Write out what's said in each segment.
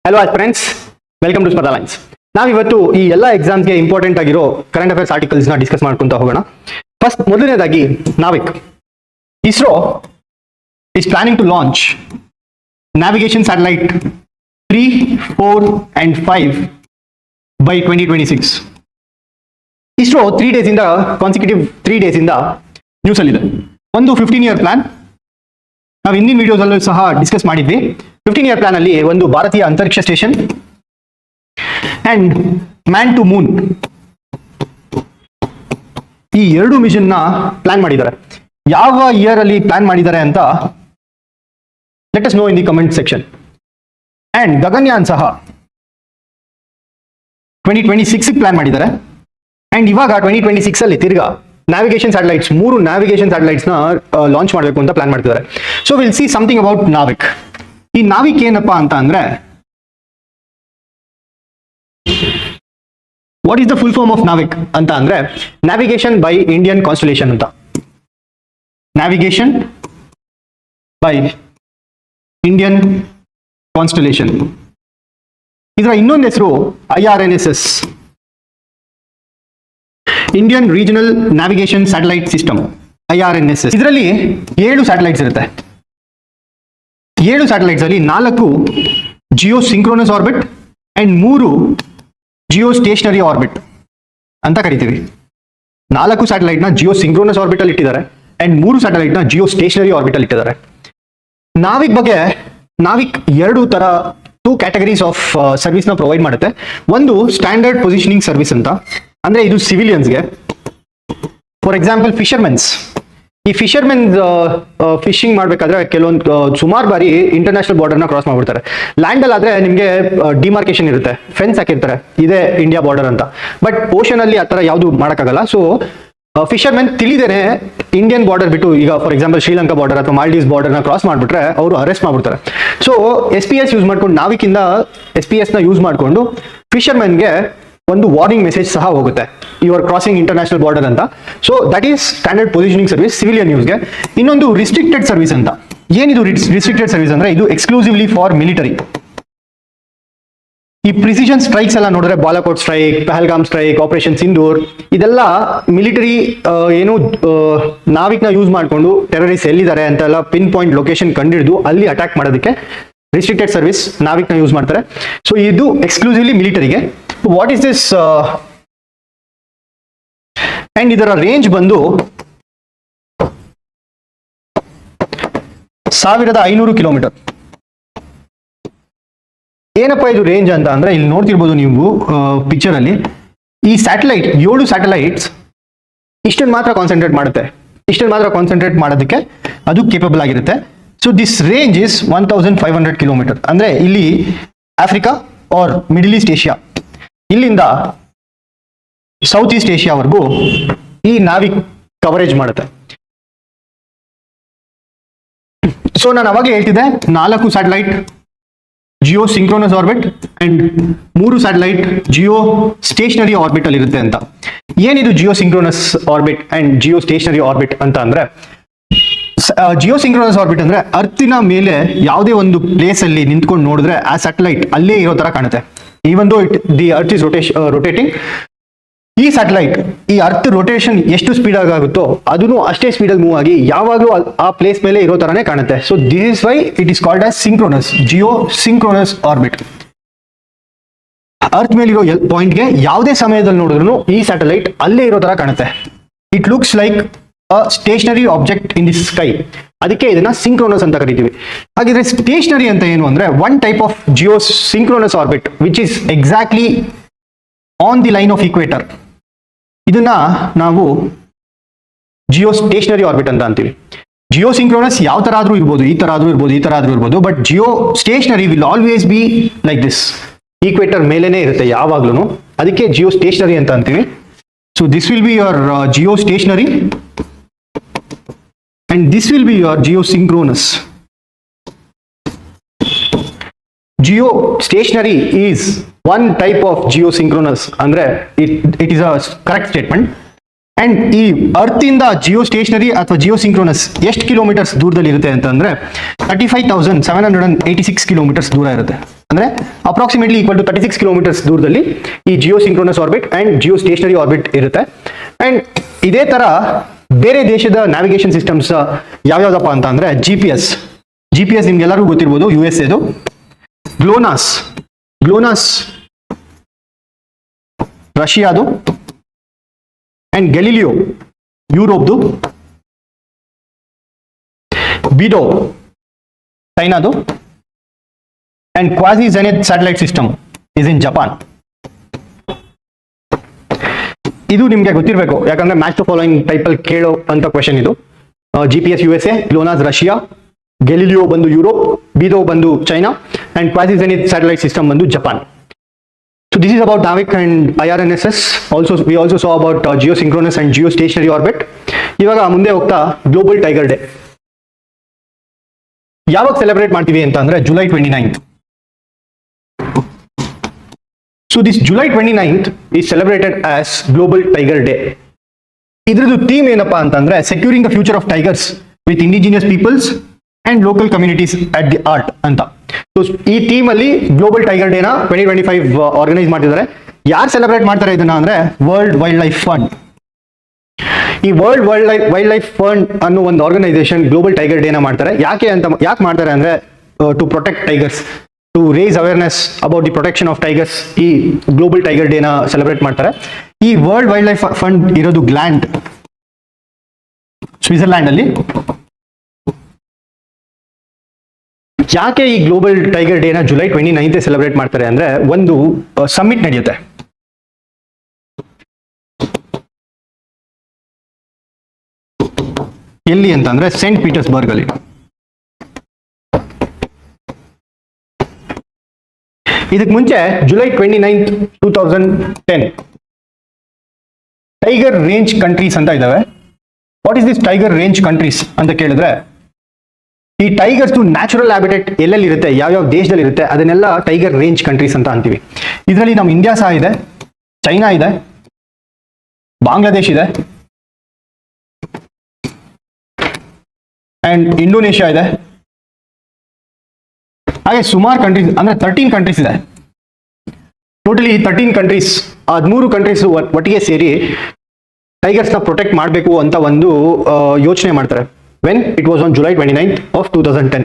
Hello friends, welcome to Sparta Lines. ನಾವಿವತ್ತು ಈ ಎಲ್ಲ ಎಕ್ಸಾಮ್ಸ್ಗೆ ಇಂಪಾರ್ಟೆಂಟ್ ಆಗಿರೋ ಕರೆಂಟ್ ಅಫೇರ್ಸ್ ಆರ್ಟಿಕಲ್ಸ್ನ ಡಿಸ್ಕಸ್ ಮಾಡ್ಕೊಂತ ಹೋಗೋಣ. ಫಸ್ಟ್ ಮೊದಲನೇದಾಗಿ NavIC. ISRO is planning to launch navigation satellite 3, 4 and 5 by 2026. ISRO 3 days ಇಂದ ಕಾನ್ಸಿಕ್ಯೂಟಿವ್ 3 days ಇಂದ ನ್ಯೂಸ್ ಅಲ್ಲಿ ಇದೆ. ಒಂದು 15-year ಪ್ಲಾನ್ ನಾವು ಹಿಂದಿನ ವಿಡಿಯೋಸ್ ಅಲ್ಲೂ ಸಹ ಡಿಸ್ಕಸ್ ಮಾಡಿದ್ವಿ. 15-year ಪ್ಲಾನ್ ಅಲ್ಲಿ ಒಂದು ಭಾರತೀಯ ಅಂತರಿಕ್ಷ station and man to moon ಈ ಎರಡು ಮಿಷನ್ ನ ಪ್ಲಾನ್ ಮಾಡಿದ್ದಾರೆ. ಯಾವ ಇಯರ್ ಅಲ್ಲಿ ಪ್ಲಾನ್ ಮಾಡಿದ್ದಾರೆ ಅಂತ let us know in the comment section. And Gaganyaan ಸಹ 2026 ಪ್ಲಾನ್ ಮಾಡಿದ್ದಾರೆ. ಅಂಡ್ ಇವಾಗ 2026 ಅಲ್ಲಿ ತಿರ್ಗಾ ನ್ಯಾವಿಗೇಷನ್ ಸ್ಯಾಟಲೈಟ್ಸ್ 3 ನ್ಯಾವಿಗೇಷನ್ ಸ್ಯಾಟಲೈಟ್ಸ್ ನ ಲಾಂಚ್ ಮಾಡಬೇಕು ಅಂತ ಪ್ಲಾನ್ ಮಾಡ್ತಿದ್ದಾರೆ. So will see something about NavIC. ಈ ನಾವಿಕ್ ಏನಪ್ಪಾ ಅಂತ ಅಂದ್ರೆ, what is the full form of NavIC ಅಂತ ಅಂದ್ರೆ, ನ್ಯಾವಿಗೇಷನ್ ಬೈ ಇಂಡಿಯನ್ ಕಾನ್ಸ್ಟಲೇಷನ್ ಅಂತ. Navigation by Indian constellation. ಇದರ ಇನ್ನೊಂದು ಹೆಸರು IRNSS, Indian regional navigation satellite system, IRNSS. ಇದರಲ್ಲಿ 7 ಸ್ಯಾಟಲೈಟ್ಸ್ ಇರುತ್ತೆ. 7 ಸ್ಯಾಟಲೈಟ್ಸ್ ಅಲ್ಲಿ 4 geosynchronous orbit and 3 geostationary orbit ಅಂತ ಕರಿತೀವಿ. 4 ಸ್ಯಾಟಲೈಟ್ ನ ಜಿಯೋ ಸಿಂಕ್ರೋನಸ್ ಆರ್ಬಿಟ್ ಅಲ್ಲಿ ಇಟ್ಟಿದ್ದಾರೆ ಅಂಡ್ 3 ಸ್ಯಾಟಲೈಟ್ ನ ಜಿಯೋ ಸ್ಟೇಷನರಿ ಆರ್ಬಿಟ್ ಅಲ್ಲಿ ಇಟ್ಟಿದ್ದಾರೆ. ನಾವಿಕ್ ಬಗ್ಗೆ, ನಾವಿಕ್ 2 ತರ 2 ಕ್ಯಾಟಗರೀಸ್ ಆಫ್ ಸರ್ವಿಸ್ ನ ಪ್ರೊವೈಡ್ ಮಾಡುತ್ತೆ. ಒಂದು ಸ್ಟ್ಯಾಂಡರ್ಡ್ ಪೊಸಿಷನಿಂಗ್ ಸರ್ವಿಸ್ ಅಂತ, ಅಂದ್ರೆ ಇದು ಸಿವಿಲಿಯನ್ಸ್ಗೆ. For example ಫಿಶರ್ಮೆನ್ಸ್. ಈ ಫಿಶರ್ಮೆನ್ ಫಿಶಿಂಗ್ ಮಾಡ್ಬೇಕಾದ್ರೆ ಕೆಲವೊಂದು ಸುಮಾರು ಬಾರಿ ಇಂಟರ್ನ್ಯಾಷನಲ್ ಬಾರ್ಡರ್ ನ ಕ್ರಾಸ್ ಮಾಡ್ಬಿಡ್ತಾರೆ. ಲ್ಯಾಂಡ್ ಅಲ್ಲಿ ಆದ್ರೆ ನಿಮ್ಗೆ ಡಿಮಾರ್ಕೇಶನ್ ಇರುತ್ತೆ, ಫೆನ್ಸ್ ಹಾಕಿರ್ತಾರೆ, ಇದೇ ಇಂಡಿಯಾ ಬಾರ್ಡರ್ ಅಂತ. ಬಟ್ ಓಷನ್ ಅಲ್ಲಿ ಆತರ ಯಾವ್ದು ಮಾಡಕ್ಕಾಗಲ್ಲ. ಸೊ ಫಿಶರ್ಮೆನ್ ತಿಳಿದೇನೆ ಇಂಡಿಯನ್ ಬಾರ್ಡರ್ ಬಿಟ್ಟು, ಈಗ ಫಾರ್ ಎಕ್ಸಾಂಪಲ್ ಶ್ರೀಲಂಕಾ ಬಾರ್ಡರ್ ಅಥವಾ ಮಾಲ್ಡೀವ್ಸ್ ಬಾರ್ಡರ್ ನ ಕ್ರಾಸ್ ಮಾಡ್ಬಿಟ್ರೆ ಅವರು ಅರೆಸ್ಟ್ ಮಾಡ್ಬಿಡ್ತಾರೆ. ಸೊ SPS ಯೂಸ್ ಮಾಡ್ಕೊಂಡು, ನಾವಿಕಿಂದ SPS ನ ಯೂಸ್ ಮಾಡ್ಕೊಂಡು ಫಿಶರ್ಮೆನ್ಗೆ ಒಂದು ವಾರ್ನಿಂಗ್ ಮೆಸೇಜ್ ಸಹ ಹೋಗುತ್ತೆ, you are crossing international border ಅಂತ. So that is standard positioning service civilian ಯೂಸ್ಗೆ. ಇನ್ನೊಂದು ರಿಸ್ಟ್ರಿಕ್ಟೆಡ್ ಸರ್ವಿಸ್ ಅಂತ. ಏನಿದು ರಿಸ್ಟ್ರಿಕ್ಟೆಡ್ ಸರ್ವಿಸ್ ಅಂದ್ರೆ, ಇದು ಎಕ್ಸ್ಕ್ಲೂಸಿವ್ಲಿ ಫಾರ್ ಮಿಲಿಟರಿ. ಈ ಪ್ರಿಸಿಷನ್ ಸ್ಟ್ರೈಕ್ಸ್ ಎಲ್ಲ ನೋಡಿದ್ರೆ, Balakot strike, Pahalgam strike, operation Sindoor, ಇದೆಲ್ಲ ಮಿಲಿಟರಿ ಏನು ನಾವಿಕ್ನ ಯೂಸ್ ಮಾಡಿಕೊಂಡು ಟೆರರಿಸ್ಟ್ ಎಲ್ಲಿದ್ದಾರೆ ಅಂತೆಲ್ಲ ಪಿನ್ ಪಾಯಿಂಟ್ ಲೊಕೇಶನ್ ಕಂಡಿಡಿದು ಅಲ್ಲಿ ಅಟ್ಯಾಕ್ ಮಾಡೋದಕ್ಕೆ ರಿಸ್ಟ್ರಿಕ್ಟೆಡ್ ಸರ್ವಿಸ್ ನಾವಿಕ್ನ ಯೂಸ್ ಮಾಡ್ತಾರೆ. ಸೊ ಇದು ಎಕ್ಸ್ಕ್ಲೂಸಿವ್ಲಿ ಮಿಲಿಟರಿಗೆ. What is this? ಅಂಡ್ ಇದರ ರೇಂಜ್ ಬಂದು 1500 ಕಿಲೋಮೀಟರ್. ಏನಪ್ಪಾ ಇದು ರೇಂಜ್ ಅಂತ ಅಂದ್ರೆ, ಇಲ್ಲಿ ನೋಡ್ತಿರ್ಬೋದು ನೀವು ಪಿಕ್ಚರ್ ಅಲ್ಲಿ, ಈ ಸ್ಯಾಟಲೈಟ್ 7 ಸ್ಯಾಟಲೈಟ್ಸ್ ಇಷ್ಟನ್ನು ಮಾತ್ರ ಕಾನ್ಸಂಟ್ರೇಟ್ ಮಾಡುತ್ತೆ. ಇಷ್ಟನ್ನು ಮಾತ್ರ ಕಾನ್ಸಂಟ್ರೇಟ್ ಮಾಡೋದಕ್ಕೆ ಅದು ಕೇಪಬಲ್ ಆಗಿರುತ್ತೆ. So this range is 1500 kilometre. ಅಂದ್ರೆ ಇಲ್ಲಿ Africa or middle east Asia, ಇಲ್ಲಿಂದ ಸೌತ್ ಈಸ್ಟ್ ಏಷ್ಯಾವರೆಗೂ ಈ ನಾವಿಕ್ ಕವರೇಜ್ ಮಾಡುತ್ತೆ. ಸೊ ನಾನು ಅವಾಗ ಹೇಳ್ತಿದ್ದೆ, 4 satellite geosynchronous orbit and 3 satellite geostationary orbit ಅಲ್ಲಿ ಇರುತ್ತೆ ಅಂತ. ಏನಿದು geosynchronous orbit and geostationary orbit ಅಂತ ಅಂದ್ರೆ, ಜಿಯೋ ಸಿಂಕ್ರೋನಸ್ ಆರ್ಬಿಟ್ ಅಂದ್ರೆ ಅರ್ತಿನ ಮೇಲೆ ಯಾವುದೇ ಒಂದು ಪ್ಲೇಸ್ ಅಲ್ಲಿ ನಿಂತ್ಕೊಂಡು ನೋಡಿದ್ರೆ ಆ ಸ್ಯಾಟಲೈಟ್ ಅಲ್ಲೇ ಇರೋ ತರ ಕಾಣುತ್ತೆ. Even though the earth is rotating, ಈ ಸ್ಯಾಟಲೈಟ್ ಈ ಅರ್ತ್ ರೊಟೇಷನ್ ಎಷ್ಟು ಸ್ಪೀಡ್ ಆಗುತ್ತೋ ಅದನ್ನು ಅಷ್ಟೇ ಸ್ಪೀಡ್ ಆಗಿ ಮೂವ್ ಆಗಿ ಯಾವಾಗಲೂ ಆ ಪ್ಲೇಸ್ ಮೇಲೆ ಇರೋ ತರಾನೇ ಕಾಣುತ್ತೆ. So this is why it is called as synchronous, Jio synchronous orbit. Earth ಮೇಲೆ ಇರೋ ಪಾಯಿಂಟ್ಗೆ ಯಾವುದೇ ಸಮಯದಲ್ಲಿ ನೋಡಿದ್ರು ಈ ಸ್ಯಾಟಲೈಟ್ ಅಲ್ಲೇ ಇರೋ ತರ ಕಾಣುತ್ತೆ. It looks like a stationary object in the sky. ಅದಕ್ಕೆ ಇದನ್ನ ಸಿಂಕ್ರೋನಸ್ ಅಂತ ಕರಿತೀವಿ. ಹಾಗಿದ್ರೆ ಸ್ಟೇಷನರಿ ಅಂತ ಏನು ಅಂದ್ರೆ, one type of Jio synchronous orbit which is exactly on the line of equator. ಇದನ್ನ ನಾವು ಜಿಯೋ ಸ್ಟೇಷನರಿ ಆರ್ಬಿಟ್ ಅಂತ ಅಂತೀವಿ. ಜಿಯೋ ಸಿಂಕ್ರೋನಸ್ ಯಾವ ತರ ಆದ್ರೂ ಇರ್ಬೋದು, ಈ ತರ ಆದ್ರೂ ಇರ್ಬೋದು, ಈ ತರ ಆದ್ರೂ ಇರ್ಬೋದು. But geostationary will always be like this, equator ಮೇಲೇನೆ ಇರುತ್ತೆ ಯಾವಾಗ್ಲೂ. ಅದಕ್ಕೆ ಜಿಯೋ ಸ್ಟೇಷನರಿ ಅಂತ ಅಂತೀವಿ. So this will be your geostationary and this will be your geosynchronous. Geostationary is one type of geosynchronous, andre it is a correct statement. And ಈ earth ಇಂದ Jio stationery ಅಥವಾ Jio synchronous ಎಷ್ಟು kilometres ದೂರದಲ್ಲಿ ಇರುತ್ತೆ ಅಂತಂದ್ರೆ 35,786 kilometres ದೂರ ಇರುತ್ತೆ. ಅಂದ್ರೆ ಅಪ್ರಾಕ್ಸಿಮೇಟ್ಲಿ ಈಕ್ವಲ್ ಟು 36 ಕಿಲೋಮೀಟರ್ಸ್ ದೂರದಲ್ಲಿ ಈ geosynchronous orbit and geostationary orbit ಇರುತ್ತೆ. ಅಂಡ್ ಇದೇ ತರ ಬೇರೆ ದೇಶದ ನ್ಯಾವಿಗೇಷನ್ ಸಿಸ್ಟಮ್ಸ್ ಯಾವ್ಯಾವ್ದಪ್ಪ ಅಂತ ಅಂದ್ರೆ ಜಿ ಪಿ ಎಸ್ ನಿಮ್ಗೆಲ್ಲರಿಗೂ ಗೊತ್ತಿರ್ಬೋದು, ಯು ಎಸ್ ಎದು. ಗ್ಲೋನಾಸ್ ರಷ್ಯಾದು, ಅಂಡ್ ಗೆಲಿಲಿಯೋ ಯುರೋಪ್ದು, ಬಿಡೋ ಚೈನಾದು, and quasi zenith satellite system is in Japan. ಇದು ನಿಮ್ಗೆ ಗೊತ್ತಿರಬೇಕು, ಯಾಕಂದ್ರೆ ಮ್ಯಾಚ್ ಟು ಫಾಲೋಯಿಂಗ್ ಟೈಪ್ ಅಲ್ಲಿ ಕೇಳೋ ಅಂತ ಕ್ವೆಶನ್ ಇದು. GPS USA, GLONASS Russia, Galileo ಬಂದು ಯುರೋಪ್, ಬಿಡೋ ಬಂದು China, and quasi zenith satellite system ಬಂದು Japan. So this is about NAVIC and IRNSS. We also saw about geosynchronous and geostationary orbit. ಇವಾಗ ಮುಂದೆ ಹೋಗ್ತಾ ಗ್ಲೋಬಲ್ ಟೈಗರ್ ಡೇ ಯಾವಾಗ celebrate ಮಾಡ್ತೀವಿ ಅಂತ ಅಂದ್ರೆ July 29th. So this July 29th is celebrated as Global Tiger Day. ಇದ್ರದ್ದು theme ಏನಪ್ಪಾ ಅಂತಂದ್ರೆ securing the future of tigers with indigenous peoples and local communities at the heart ಅಂತ. So ಈ team ಅಲ್ಲಿ ಗ್ಲೋಬಲ್ ಟೈಗರ್ ಡೇನ 2025 organise ಮಾಡ್ತಿದ್ದಾರೆ. ಯಾರು celebrate ಮಾಡ್ತಾರೆ ಇದನ್ನ ಅಂದ್ರೆ ವರ್ಲ್ಡ್ ವೈಲ್ಡ್ ಲೈಫ್ ಫಂಡ್. ಈ ವರ್ಲ್ಡ್ ವೈಲ್ಡ್ ಲೈಫ್ ಫಂಡ್ ಅನ್ನೋ ಒಂದು ಆರ್ಗನೈಸೇಷನ್ ಗ್ಲೋಬಲ್ ಟೈಗರ್ ಡೇನ ಮಾಡ್ತಾರೆ. ಯಾಕೆ ಮಾಡ್ತಾರೆ ಅಂದ್ರೆ to protect tigers, to raise awareness about the protection of tigers. ಈ ಗ್ಲೋಬಲ್ ಟೈಗರ್ ಡೇನ ಸೆಲೆಬ್ರೇಟ್ ಮಾಡ್ತಾರೆ. ಈ ವರ್ಲ್ಡ್ ವೈಲ್ಡ್ ಲೈಫ್ ಫಂಡ್ ಇರೋದು ಗ್ಲ್ಯಾಂಡ್, ಸ್ವಿಟ್ಜರ್ಲ್ಯಾಂಡ್ ಅಲ್ಲಿ. ಯಾಕೆ ಈ ಗ್ಲೋಬಲ್ ಟೈಗರ್ ಡೇನ ಜುಲೈ 29th ಸೆಲೆಬ್ರೇಟ್ ಮಾಡ್ತಾರೆ ಅಂದ್ರೆ ಒಂದು ಸಮ್ಮಿಟ್ ನಡೆಯುತ್ತೆ. ಎಲ್ಲಿ ಅಂತಂದ್ರೆ ಸೇಂಟ್ ಪೀಟರ್ಸ್ಬರ್ಗ್ ಅಲ್ಲಿ. ಇದಕ್ಕೆ ಮುಂಚೆ July 29th 2010 tiger range countries ಅಂತ ಇದಾವೆ. What is this tiger range countries ಅಂತ ಕೇಳಿದ್ರೆ, ಈ ಟೈಗರ್ಸ್ ನ್ಯಾಚುರಲ್ ಹ್ಯಾಬಿಟೇಟ್ ಎಲ್ಲೆಲ್ಲಿ ಇರುತ್ತೆ, ಯಾವ್ಯಾವ ದೇಶದಲ್ಲಿ ಇರುತ್ತೆ, ಅದನ್ನೆಲ್ಲ ಟೈಗರ್ ರೇಂಜ್ ಕಂಟ್ರೀಸ್ ಅಂತ ಅಂತೀವಿ. ಇದರಲ್ಲಿ ನಮ್ಮ ಇಂಡಿಯಾ ಸಹ ಇದೆ, ಚೈನಾ ಇದೆ, ಬಾಂಗ್ಲಾದೇಶ್ ಇದೆ, ಅಂಡ್ ಇಂಡೋನೇಷ್ಯಾ ಇದೆ. ಹಾಗೆ ಸುಮಾರು ಕಂಟ್ರೀಸ್, ಅಂದ್ರೆ 13 ಕಂಟ್ರೀಸ್ ಇದೆ. ಟೋಟಲಿ 13 ಕಂಟ್ರೀಸ್, 13 ಕಂಟ್ರೀಸ್ ಒಟ್ಟಿಗೆ ಸೇರಿ ಟೈಗರ್ಸ್ ನ ಪ್ರೊಟೆಕ್ಟ್ ಮಾಡಬೇಕು ಅಂತ ಒಂದು ಯೋಚನೆ ಮಾಡ್ತಾರೆ. When it was on July 29th of 2010.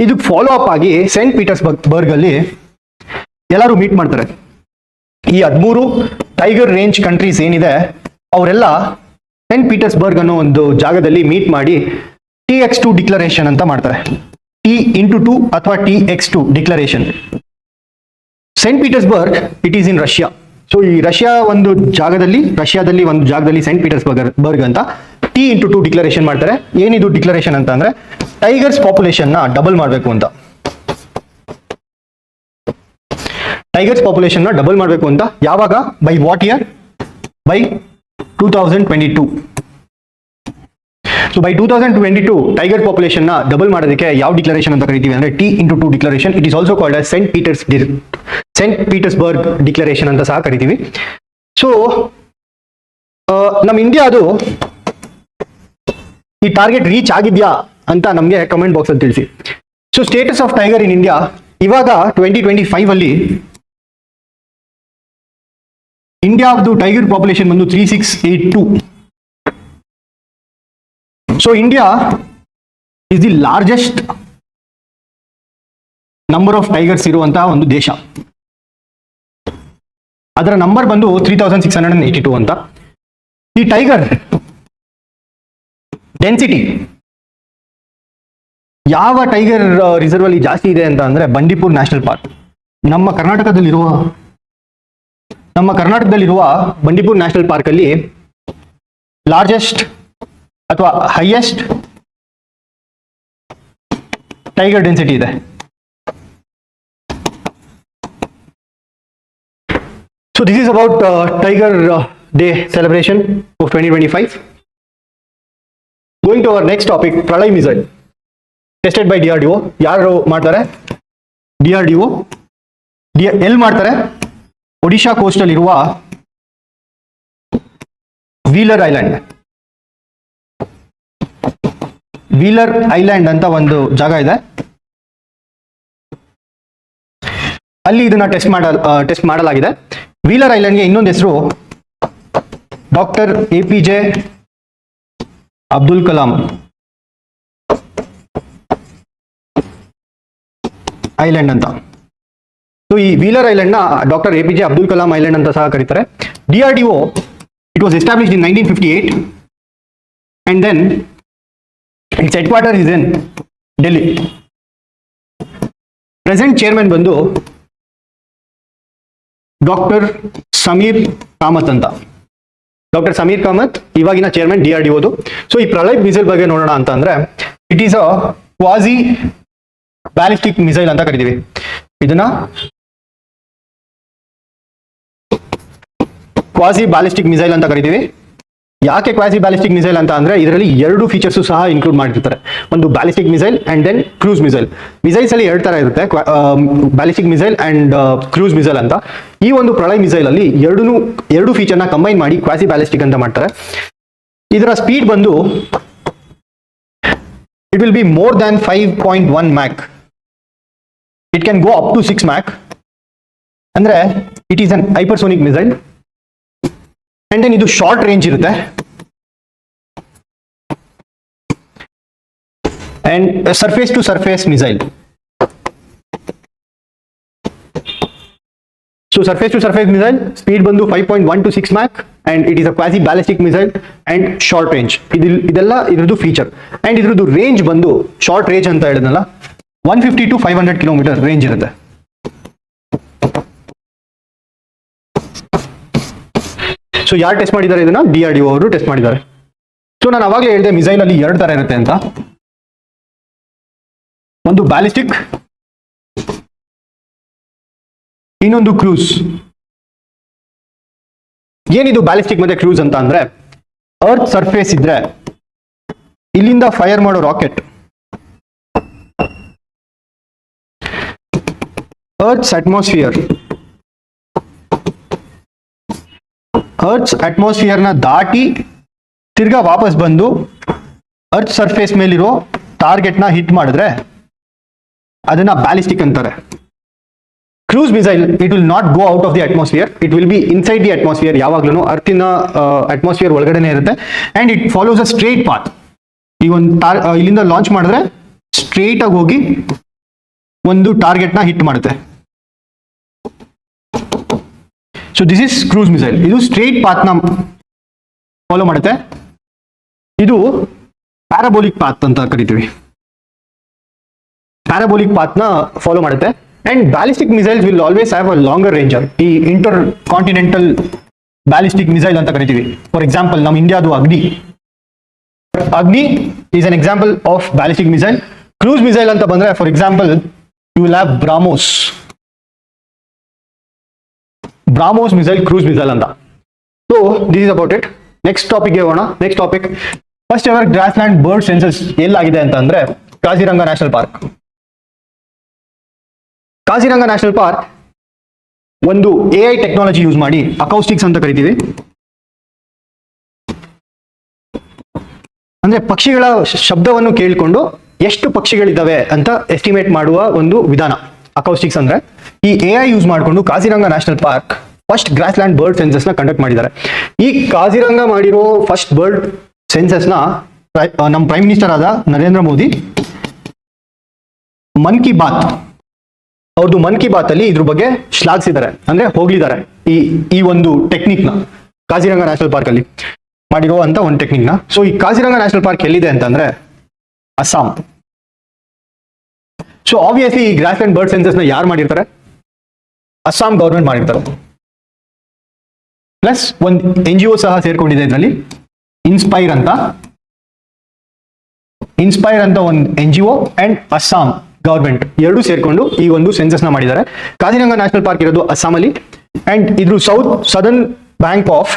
ಇದಕ್ಕೆ ಫಾಲೋ ಅಪ್ ಆಗಿ ಸೇಂಟ್ ಪೀಟರ್ಸ್ಬರ್ಗ್ ಅಲ್ಲಿ ಎಲ್ಲರೂ ಮೀಟ್ ಮಾಡ್ತಾರೆ. ಈ 13 ಟೈಗರ್ ರೇಂಜ್ ಕಂಟ್ರೀಸ್ ಏನಿದೆ ಅವರೆಲ್ಲ ಸೇಂಟ್ ಪೀಟರ್ಸ್ಬರ್ಗ್ ಅನ್ನೋ ಒಂದು ಜಾಗದಲ್ಲಿ ಮೀಟ್ ಮಾಡಿ TX2 ಡಿಕ್ಲರೇಷನ್ ಅಂತ ಮಾಡ್ತಾರೆ. T*2 ಅಥವಾ TX2 declaration. Saint Petersburg it is in Russia. So ಈ ರಷ್ಯಾದಲ್ಲಿ ಒಂದು ಜಾಗದಲ್ಲಿ ಸೇಂಟ್ ಪೀಟರ್ಸ್ಬರ್ಗ್ ಅಂತ T*2 ಡಿಕ್ಲರೇಷನ್ ಮಾಡ್ತಾರೆ. ಏನಿದು ಡಿಕ್ಲರೇಷನ್ ಅಂತ ಅಂದ್ರೆ ಟೈಗರ್ಸ್ ಪಾಪ್ಯುಲೇಷನ್ ನ ಡಬಲ್ ಮಾಡಬೇಕು ಅಂತ. ಟೈಗರ್ಸ್ ಪಾಪ್ಯುಲೇಷನ್ ನ ಡಬಲ್ ಮಾಡಬೇಕು ಅಂತ. ಯಾವಾಗ? By what year? By 2022. So by 2022 tiger population ನ ಡಬಲ್ ಮಾಡೋದಕ್ಕೆ ಯಾವ ಡಿಕ್ಲರೇಷನ್ ಅಂತ ಕರಿತೀವಿ ಅಂದ್ರೆ T*2 declaration. It is also called as Saint Petersburg declaration ಅಂತ ಸಹ ಕರಿತೀವಿ. ಸೊ ನಮ್ಮ ಇಂಡಿಯಾ ಅದು ಈ ಟಾರ್ಗೆಟ್ ರೀಚ್ ಆಗಿದ್ಯಾ ಅಂತ ನಮಗೆ ಕಮೆಂಟ್ ಬಾಕ್ಸ್ ಅಲ್ಲಿ ತಿಳಿಸಿ. So status of tiger in India ಇವಾಗ 2025 ಅಲ್ಲಿ ಇಂಡಿಯಾದು ಟೈಗರ್ ಪಾಪ್ಯುಲೇಷನ್ ಬಂದು 3682. So India is the largest number of tigers ಇರುವಂತಹ ಒಂದು ದೇಶ. ಅದರ ನಂಬರ್ ಬಂದು 3682 ಅಂತ. ಈ ಟೈಗರ್ ಡೆನ್ಸಿಟಿ ಯಾವ ಟೈಗರ್ ರಿಸರ್ವ್ ಅಲ್ಲಿ ಜಾಸ್ತಿ ಇದೆ ಅಂತ ಅಂದ್ರೆ ಬಂಡೀಪುರ್ ನ್ಯಾಷನಲ್ ಪಾರ್ಕ್. ನಮ್ಮ ಕರ್ನಾಟಕದಲ್ಲಿರುವ ಬಂಡೀಪುರ್ ನ್ಯಾಷನಲ್ ಪಾರ್ಕ್ ಅಲ್ಲಿ ಲಾರ್ಜೆಸ್ಟ್ ಅಥವಾ ಹೈಯೆಸ್ಟ್ ಟೈಗರ್ ಡೆನ್ಸಿಟಿ ಇದೆ. So this is about Tiger Day celebration of 2025. Going to our next topic, Pralay missile tested by DRDO. ಯಾರು ಮಾಡ್ತಾರೆ? DRDO. ಎಲ್ಲಿ ಮಾಡ್ತಾರೆ? ಒಡಿಶಾ ಕೋಸ್ಟ್ ಅಲ್ಲಿ ಇರುವ ವೀಲರ್ ಐಲ್ಯಾಂಡ್ ಅಂತ ಒಂದು ಜಾಗ ಇದೆ. ಅಲ್ಲಿ ಇದನ್ನ ಟೆಸ್ಟ್ ಮಾಡಲಾಗಿದೆ. ವೀಲರ್ ಐಲ್ಯಾಂಡ್ಗೆ ಇನ್ನೊಂದು ಹೆಸರು doctor APJ Abdul Kalam island ಅಂತ. ಸೊ ಈ ವೀಲರ್ ಐಲ್ಯಾಂಡ್ ನ doctor APJ Abdul Kalam island ಅಂತ ಸಹ ಕರೀತಾರೆ. DRDO, it was established in 1958 and then its headquarter is in Delhi. Present chairman ಬಂದು ಡಾಕ್ಟರ್ ಸಮೀರ್ ಕಾಮತ್ ಅಂತ. ಡಾಕ್ಟರ್ ಸಮೀರ್ ಕಾಮತ್ ಇವಾಗಿನ ಚೇರ್ಮನ್ DRDOದು. ಸೊ ಈ ಪ್ರಳಯ್ ಮಿಸೈಲ್ ಬಗ್ಗೆ ನೋಡೋಣ ಅಂತ ಅಂದ್ರೆ, it is a quasi ballistic missile ಅಂತ ಕರಿತೀವಿ. ಇದನ್ನ ಕ್ವಾಸಿ ಬ್ಯಾಲಿಸ್ಟಿಕ್ ಮಿಸೈಲ್ ಅಂತ ಕರಿತೀವಿ. ಯಾಕೆ ಕ್ವಾಸಿ ಬ್ಯಾಲಿಸ್ಟಿಕ್ ಮಿಸೈಲ್ ಅಂತ ಅಂದ್ರೆ, ಇದರಲ್ಲಿ ಎರಡು ಫೀಚರ್ಸ್ ಸಹ ಇನ್ಕ್ಲೂಡ್ ಮಾಡಿರ್ತಾರೆ. ಒಂದು ballistic missile and then cruise missile. Missiles ಅಲ್ಲಿ ಎರಡು ತರ ಇರುತ್ತೆ, ballistic missile and cruise missile ಅಂತ. ಈ ಒಂದು ಪ್ರಳಯ್ ಮಿಸೈಲ್ ಅಲ್ಲಿ ಎರಡು ಫೀಚರ್ನ ಕಂಬೈನ್ ಮಾಡಿ ಕ್ವಾಸಿ ಬ್ಯಾಲಿಸ್ಟಿಕ್ ಅಂತ ಮಾಡ್ತಾರೆ. ಇದರ ಸ್ಪೀಡ್ ಬಂದು it will be more than 5.1 mach. It can go up to 6 mach. ಅಂದ್ರೆ it is an hypersonic missile and then ಇದು ಶಾರ್ಟ್ ರೇಂಜ್ ಇರುತ್ತೆ and surface to surface missile. So surface to surface missile speed ಬಂದು 5.1 to 6 mach and it is a quasi ballistic missile and short range. ಇದೆಲ್ಲ ಇದ್ರದ್ದು feature. And ಇದ್ರದ್ದು range ಬಂದು short range ಅಂತ ಹೇಳಿದ್ನಲ್ಲ, 150 to 500 kilometre range ಇರುತ್ತೆ. So ಯಾರು test ಮಾಡಿದ್ದಾರೆ ಇದನ್ನ? DRDO ಅವರು ಟೆಸ್ಟ್ ಮಾಡಿದ್ದಾರೆ. ಸೊ ನಾನು ಅವಾಗಲೇ ಹೇಳಿದೆ ಮಿಸೈಲ್ ಅಲ್ಲಿ ಎರಡು ತರ ಇರುತ್ತೆ ಅಂತ. ಒಂದು ಬ್ಯಾಲಿಸ್ಟಿಕ್, ಇನ್ನೊಂದು ಕ್ರೂಸ್. ಏನಿದು ಬ್ಯಾಲಿಸ್ಟಿಕ್ ಮತ್ತೆ ಕ್ರೂಸ್ ಅಂತ ಅಂದ್ರೆ, ಅರ್ತ್ ಸರ್ಫೇಸ್ ಇದ್ರೆ ಇಲ್ಲಿಂದ ಫೈರ್ ಮಾಡೋ ರಾಕೆಟ್ ಅರ್ತ್ಸ್ ಅಟ್ಮಾಸ್ಫಿಯರ್ನ ದಾಟಿ ತಿರ್ಗಾ ವಾಪಸ್ ಬಂದು ಅರ್ತ್ ಸರ್ಫೇಸ್ ಮೇಲಿರೋ ಟಾರ್ಗೆಟ್ನ ಹಿಟ್ ಮಾಡಿದ್ರೆ ಅದನ್ನ ಬ್ಯಾಲಿಸ್ಟಿಕ್ ಅಂತಾರೆ. Cruise missile it will not go out of the atmosphere, it will B inside the atmosphere. ಯಾವಾಗ್ಲೂ ಅರ್ತಿನ ಅಟ್ಮಾಸ್ಫಿಯರ್ ಒಳಗಡೆನೆ ಇರುತ್ತೆ and it follows a straight path. ಈ ಒಂದು ಇಲ್ಲಿಂದ ಲಾಂಚ್ ಮಾಡಿದ್ರೆ ಸ್ಟ್ರೇಟ್ ಆಗಿ ಹೋಗಿ ಒಂದು ಟಾರ್ಗೆಟ್ನ ಹಿಟ್ ಮಾಡುತ್ತೆ. So this is cruise missile. ಇದು ಸ್ಟ್ರೇಟ್ ಪಾತ್ನ ಫಾಲೋ ಮಾಡುತ್ತೆ. ಇದು ಪ್ಯಾರಾಬೋಲಿಕ್ ಪಾತ್ ಅಂತ ಕರಿತೀವಿ. ಪ್ಯಾರಾಬೋಲಿಕ್ ಪಾತ್ನ ಫಾಲೋ ಮಾಡುತ್ತೆ. And ballistic missiles will always have a longer ranger. ಈ ಇಂಟರ್ ಕಾಂಟಿನೆಂಟಲ್ ಬ್ಯಾಲಿಸ್ಟಿಕ್ ಮಿಸೈಲ್ ಅಂತ ಕರಿತೀವಿ. ಫಾರ್ ಎಕ್ಸಾಂಪಲ್ ನಮ್ಮ ಇಂಡಿಯಾದು Agni is an example of ballistic missile. Cruise missile ಅಂತ ಬಂದ್ರೆ for example you will have BrahMos missile, cruise missile ಅಂತ. So this is about it. Next topic ಹೋಗೋಣ. Next topic, first ever grassland bird census ಎಲ್ಲಾಗಿದೆ ಅಂತ ಅಂದ್ರೆ Kaziranga national park. Kaziranga national park ಒಂದು AI technology use ಮಾಡಿ, acoustics ಅಂತ ಕರಿತೀವಿ, ಅಂದ್ರೆ ಪಕ್ಷಿಗಳ ಶಬ್ದವನ್ನು ಕೇಳಿಕೊಂಡು ಎಷ್ಟು ಪಕ್ಷಿಗಳಿದ್ದಾವೆ ಅಂತ ಎಸ್ಟಿಮೇಟ್ ಮಾಡುವ ಒಂದು ವಿಧಾನ ಅಕೌಸ್ಟಿಕ್ಸ್ ಅಂದ್ರೆ. ಈ AI ಯೂಸ್ ಮಾಡಿಕೊಂಡು Kaziranga national park first grassland bird census ನ ಕಂಡಕ್ಟ್ ಮಾಡಿದ್ದಾರೆ. ಈ ಕಾಜಿರಂಗ ಮಾಡಿರೋ ಫಸ್ಟ್ ಬರ್ಡ್ ಸೆನ್ಸಸ್ ನ ನಮ್ಮ ಪ್ರೈಮ್ ಮಿನಿಸ್ಟರ್ ಆದ ನರೇಂದ್ರ ಮೋದಿ ಅವ್ರದ್ದು ಮನ್ ಕಿ ಬಾತ್ ಅಲ್ಲಿ ಇದ್ರ ಬಗ್ಗೆ ಶ್ಲಾಘಿಸಿದ್ದಾರೆ, ಅಂದ್ರೆ ಹೋಗ್ಲಿದ್ದಾರೆ ಈ ಒಂದು ಟೆಕ್ನಿಕ್ ನ, ಕಾಜಿರಂಗ ನ್ಯಾಷನಲ್ ಪಾರ್ಕ್ ಅಲ್ಲಿ ಮಾಡಿರೋ ಅಂತ ಒಂದು ಟೆಕ್ನಿಕ್ ನ. ಸೊ ಈ ಕಾಜಿರಂಗ ನ್ಯಾಷನಲ್ ಪಾರ್ಕ್ ಎಲ್ಲಿದೆ ಅಂತಂದ್ರೆ ಅಸ್ಸಾಂ. ಸೊ ಆಬ್ವಿಯಸ್ಲಿ ಈ ಗ್ರಾಸ್ಲ್ಯಾಂಡ್ ಬರ್ಡ್ ಸೆನ್ಸಸ್ ನ ಯಾರು ಮಾಡಿರ್ತಾರೆ? ಅಸ್ಸಾಂ ಗವರ್ಮೆಂಟ್ ಮಾಡಿರ್ತಾರೆ. ಪ್ಲಸ್ ಒಂದು NGO ಸಹ ಸೇರ್ಕೊಂಡಿದೆ ಇದರಲ್ಲಿ, ಇನ್ಸ್ಪೈರ್ ಅಂತ ಒಂದು NGO ಅಂಡ್ ಅಸ್ಸಾಂ ಗವರ್ಮೆಂಟ್ ಎರಡು ಸೇರ್ಕೊಂಡು ಈ ಒಂದು ಸೆನ್ಸಸ್ ನ ಮಾಡಿದ್ದಾರೆ. ಕಾಜಿರಂಗ ನ್ಯಾಷನಲ್ ಪಾರ್ಕ್ ಇರೋದು ಅಸ್ಸಾಂ ಅಲ್ಲಿ ಅಂಡ್ ಇದ್ರ southern bank of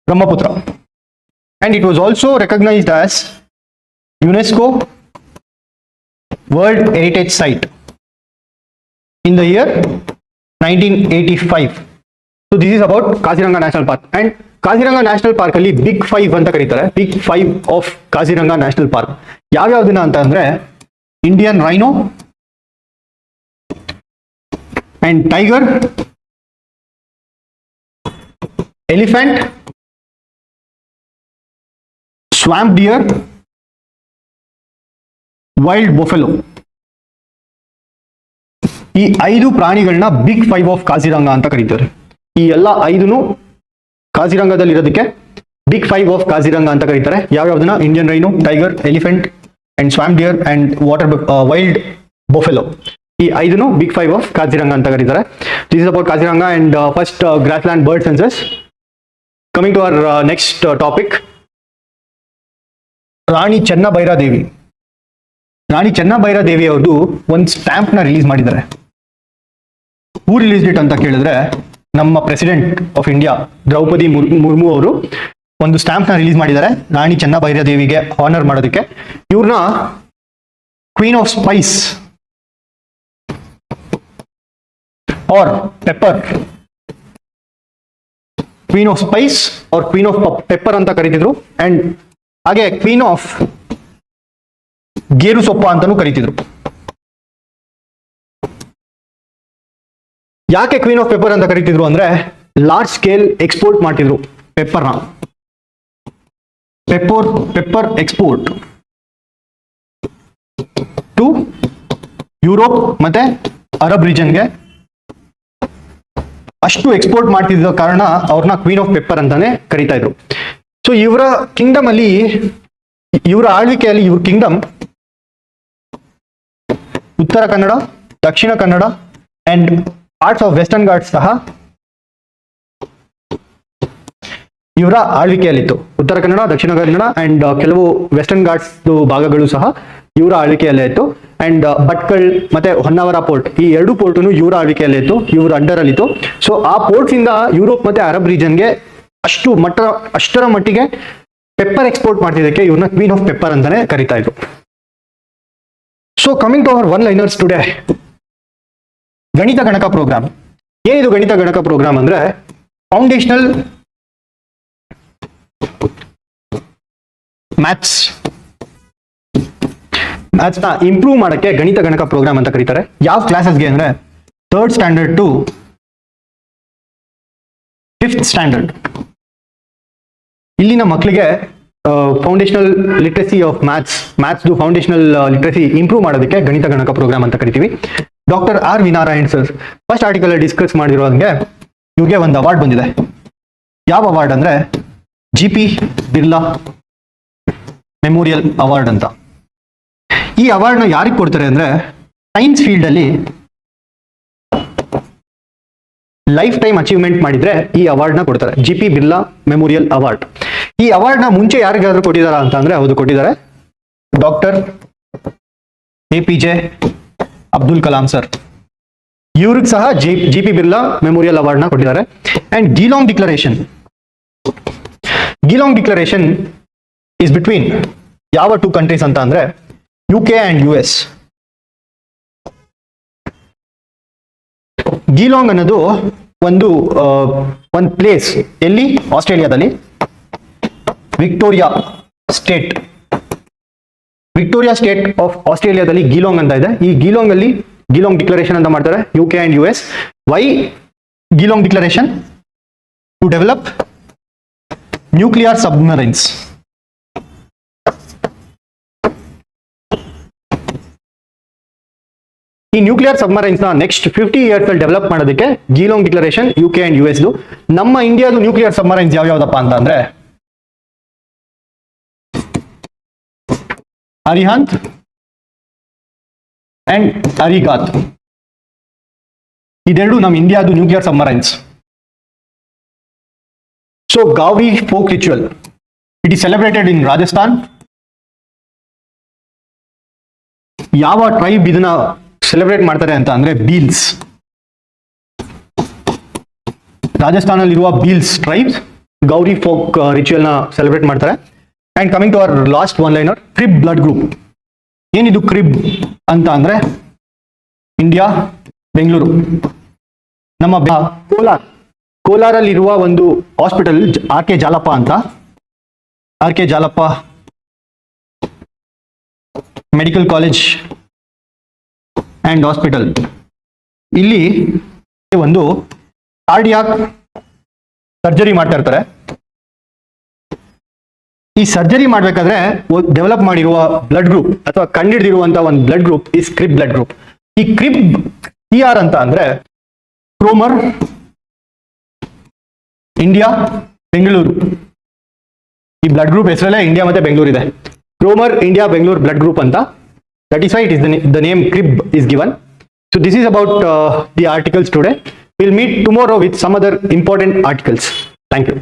Brahmaputra. And it was also recognised as UNESCO World Heritage Site in the year 1985. So this is about Kaziranga National Park. And Kaziranga National Park ಅಲ್ಲಿ Big 5 ಅಂತ ಕರೀತಾರೆ. Big 5 of Kaziranga National Park ಯಾವ್ಯಾವ್ದನ್ನ ಅಂತ ಅಂದ್ರೆ Indian rhino, and tiger, elephant, swamp deer, wild buffalo. ಈ 5 ಪ್ರಾಣಿಗಳನ್ನ big 5 of Kaziranga ಅಂತ ಕರೀತಾರೆ. ಈ ಎಲ್ಲ 5 ಕಾಜಿರಂಗದಲ್ಲಿ ಇರೋದಕ್ಕೆ ಬಿಗ್ 5 ಆಫ್ ಕಾಜಿರಂಗ ಅಂತ ಕರೀತಾರೆ. ಯಾವ್ಯಾವ್ದನ್ನ? Indian rhino, tiger, elephant and swamp deer and water wild buffalo. ಈ 5 ಬಿಗ್ 5 ಆಫ್ ಕಾಜಿರಂಗ ಅಂತ ಕರೀತಾರೆ. This is about Kaziranga and first grassland bird census. Coming to our next topic, Rani Chennabhairadevi. Rani Chennabhairadevi ಅವ್ರದ್ದು ಒಂದು ಸ್ಟ್ಯಾಂಪ್ ನ ರಿಲೀಸ್ ಮಾಡಿದ್ದಾರೆ. ಹೂ ರಿಲೀಸ್ ಇಟ್ ಅಂತ ಕೇಳಿದ್ರೆ ನಮ್ಮ president of India Draupadi Murmu ಅವರು ಒಂದು ಸ್ಟ್ಯಾಂಪ್ ನ ರಿಲೀಸ್ ಮಾಡಿದ್ದಾರೆ ರಾಣಿ ಚೆನ್ನಭೈರಾದೇವಿಗೆ ಹಾನರ್ ಮಾಡೋದಕ್ಕೆ. ಇವ್ರನ್ನ queen of spice or pepper, queen of spice or queen of pepper ಅಂತ ಕರೀತಿದ್ರು. ಅಂಡ್ ಹಾಗೆ ಕ್ವೀನ್ ಆಫ್ ಗೇರು ಸೊಪ್ಪ ಅಂತಾನೂ ಕರೀತಿದ್ರು. ಯಾಕೆ ಕ್ವೀನ್ ಆಫ್ ಪೆಪ್ಪರ್ ಅಂತ ಕರೀತಿದ್ರು ಅಂದ್ರೆ ಲಾರ್ಜ್ ಸ್ಕೇಲ್ ಎಕ್ಸ್ಪೋರ್ಟ್ ಮಾಡ್ತಿದ್ರು ಪೆಪ್ಪರ್ನ. ಪೆಪ್ಪರ್ ಎಕ್ಸ್ಪೋರ್ಟ್ ಟು ಯುರೋಪ್ ಮತ್ತೆ ಅರಬ್ ರೀಜನ್ಗೆ ಅಷ್ಟು ಎಕ್ಸ್ಪೋರ್ಟ್ ಮಾಡ್ತಿದ್ದ ಕಾರಣ ಅವ್ರನ್ನ ಕ್ವೀನ್ ಆಫ್ ಪೆಪ್ಪರ್ ಅಂತಾನೆ ಕರೀತಾ ಇದ್ರು. ಸೊ ಇವರ ಕಿಂಗ್ಡಮ್ ಅಲ್ಲಿ, ಇವರ ಆಳ್ವಿಕೆಯಲ್ಲಿ, ಇವ್ರ Kingdom Uttara Kannada, Dakshina Kannada and parts of western Ghats ಸಹ ಇವರ ಆಳ್ವಿಕೆಯಲ್ಲಿತ್ತು. ಉತ್ತರ ಕನ್ನಡ, ದಕ್ಷಿಣ ಕನ್ನಡ ಅಂಡ್ ಕೆಲವು ವೆಸ್ಟರ್ನ್ ಘಾಟ್ಸ್ ಭಾಗಗಳು ಸಹ ಇವರ ಆಳ್ವಿಕೆಯಲ್ಲೇ ಇತ್ತು. ಅಂಡ್ ಭಟ್ಕಳ್ ಮತ್ತೆ ಹೊನ್ನಾವರ ಪೋರ್ಟ್, ಈ 2 ಪೋರ್ಟು ಇವರ ಆಳ್ವಿಕೆಯಲ್ಲೇ ಇತ್ತು, ಇವರ ಅಂಡರ್ ಅಲ್ಲಿ ಇತ್ತು. ಸೊ ಆ ಪೋರ್ಟ್ಸ್ ಇಂದ ಯುರೋಪ್ ಮತ್ತೆ ಅರಬ್ ರೀಜನ್ಗೆ ಅಷ್ಟರ ಮಟ್ಟಿಗೆ ಪೆಪ್ಪರ್ ಎಕ್ಸ್ಪೋರ್ಟ್ ಮಾಡ್ತಿದ್ದಕ್ಕೆ ಇವ್ರನ್ನ ಕ್ವೀನ್ ಆಫ್ ಪೆಪ್ಪರ್ ಅಂತಾನೆ ಕರೀತಾ ಇದ್ರು. So coming to our one liners today, Ganitha Ganaka program. ಏನಿದು ಗಣಿತ ಗಣಕ ಪ್ರೋಗ್ರಾಮ್ ಅಂದ್ರೆ ಫೌಂಡೇಶನಲ್ ಮ್ಯಾಥ್ಸ್ ನ ಇಂಪ್ರೂವ್ ಮಾಡಕ್ಕೆ ಗಣಿತ ಗಣಕ ಪ್ರೋಗ್ರಾಮ್ ಅಂತ ಕರೀತಾರೆ. ಯಾವ ಕ್ಲಾಸಸ್ಗೆ ಅಂದ್ರೆ 3rd standard to 5th standard. ಇಲ್ಲಿನ ಮಕ್ಕಳಿಗೆ foundational literacy of maths foundational literacy improve ಮಾಡೋದಕ್ಕೆ ಗಣಿತ ಗಣಕ ಪ್ರೋಗ್ರಾಮ್ ಅಂತ ಕರಿತೀವಿ. Doctor R V Narayan sir first article discuss ಮಾಡಿರೋ ಹಂಗೆ ಇವ್ರಿಗೆ ಒಂದು ಅವಾರ್ಡ್ ಬಂದಿದೆ. ಯಾವ ಅವಾರ್ಡ್ ಅಂದ್ರೆ GP ಬಿರ್ಲಾ ಮೆಮೋರಿಯಲ್ ಅವಾರ್ಡ್ ಅಂತ. ಈ ಅವಾರ್ಡ್ನ ಯಾರಿಗೆ ಕೊಡ್ತಾರೆ ಅಂದ್ರೆ ಸೈನ್ಸ್ ಫೀಲ್ಡ್ ಅಲ್ಲಿ ಲೈಫ್ ಟೈಮ್ ಅಚೀವ್ಮೆಂಟ್ ಮಾಡಿದ್ರೆ ಈ ಅವಾರ್ಡ್ನ ಕೊಡ್ತಾರೆ, GP ಬಿರ್ಲಾ ಮೆಮೋರಿಯಲ್ ಅವಾರ್ಡ್. ಈ ಅವಾರ್ಡ್ನ ಮುಂಚೆ ಯಾರಿಗಾದ್ರೂ ಕೊಟ್ಟಿದಾರ ಅಂತ ಅಂದ್ರೆ ಹೌದು, ಕೊಟ್ಟಿದ್ದಾರೆ. Doctor APJ Abdul Kalam sir, ಇವ್ರಿಗೆ ಸಹ GP ಬಿರ್ಲಾ ಮೆಮೋರಿಯಲ್ ಅವಾರ್ಡ್ನ ಕೊಟ್ಟಿದ್ದಾರೆ. ಅಂಡ್ ಗಿಲಾಂಗ್ ಡಿಕ್ಲರೇಷನ್ ಇಸ್ ಬಿಟ್ವೀನ್ ಯಾವ 2 ಕಂಟ್ರೀಸ್ ಅಂತ ಅಂದ್ರೆ UK ಅಂಡ್ US. ಗಿಲಾಂಗ್ ಅನ್ನೋದು ಒಂದು ಪ್ಲೇಸ್ ಎಲ್ಲಿ? ಆಸ್ಟ್ರೇಲಿಯಾದಲ್ಲಿ, ವಿಕ್ಟೋರಿಯಾ ಸ್ಟೇಟ್ ಆಫ್ ಆಸ್ಟ್ರೇಲಿಯಾದಲ್ಲಿ ಗಿಲಾಂಗ್ ಅಂತ ಇದೆ. ಈ ಗಿಲಾಂಗ್ ಅಲ್ಲಿ ಗಿಲಾಂಗ್ ಡಿಕ್ಲರೇಷನ್ ಅಂತ ಮಾಡ್ತಾರೆ UK and US. Why Geelong declaration? To develop nuclear submarines. ಈ ನ್ಯೂಕ್ಲಿಯರ್ ಸಬ್ಮರೈನ್ಸ್ ನ ನೆಕ್ಸ್ಟ್ 50 years ಅಲ್ಲಿ ಡೆವಲಪ್ ಮಾಡೋದಕ್ಕೆ Geelong declaration UK and US. ನಮ್ಮ ಇಂಡಿಯಾದ ನ್ಯೂಕ್ಲಿಯರ್ ಸಬ್ಮರೈನ್ಸ್ ಯಾವ್ಯಾವ್ದಪ್ಪ ಅಂತ ಅಂದ್ರೆ ಅರಿಹಂತ್ ಅಂಡ್ ಅರಿಗಾತ್. ಇದೆರಡು ನಮ್ಮ ಇಂಡಿಯಾದ nuclear submarines. So Gauri folk ritual, it is celebrated in Rajasthan. ಯಾವ ಟ್ರೈಬ್ ಇದನ್ನ ಸೆಲೆಬ್ರೇಟ್ ಮಾಡ್ತಾರೆ ಅಂತ ಅಂದ್ರೆ ಬೀಲ್ಸ್. ರಾಜಸ್ಥಾನಲ್ಲಿರುವ Bhils tribes Gauri folk ritual ನ ಸೆಲೆಬ್ರೇಟ್ ಮಾಡ್ತಾರೆ. And coming to our last one liner, CRIB blood group. ಏನಿದು ಕ್ರಿಬ್ ಅಂತ ಅಂದ್ರೆ ಇಂಡಿಯಾ, ಬೆಂಗಳೂರು. ನಮ್ಮ ಕೋಲಾರಲ್ಲಿರುವ ಒಂದು ಹಾಸ್ಪಿಟಲ್ RK ಜಾಲಪ್ಪ ಅಂತ, RK Jalappa medical college and hospital. ಇಲ್ಲಿ ಒಂದು ಕಾರ್ಡಿಯಾಕ್ ಸರ್ಜರಿ ಮಾಡ್ತಾ ಇರ್ತಾರೆ. ಈ ಸರ್ಜರಿ ಮಾಡ್ಬೇಕಾದ್ರೆ ಡೆವಲಪ್ ಮಾಡಿರುವ ಬ್ಲಡ್ ಗ್ರೂಪ್ ಅಥವಾ ಕಂಡಿಡಿದಿರುವಂತಹ ಒಂದು blood group is crib blood group. ಈ ಕ್ರಿಬ್ CR ಅಂತ ಅಂದ್ರೆ ಕ್ರೋಮರ್ ಇಂಡಿಯಾ ಬೆಂಗಳೂರು. ಈ ಬ್ಲಡ್ ಗ್ರೂಪ್ ಹೆಸರಲ್ಲೇ ಇಂಡಿಯಾ ಮತ್ತೆ ಬೆಂಗಳೂರು ಇದೆ. ಕ್ರೋಮರ್ ಇಂಡಿಯಾ ಬೆಂಗಳೂರು ಬ್ಲಡ್ ಗ್ರೂಪ್ ಅಂತ. That is why it is the name CRIB is given. So this is about the articles today. We'll meet tomorrow with some other important articles. Thank you.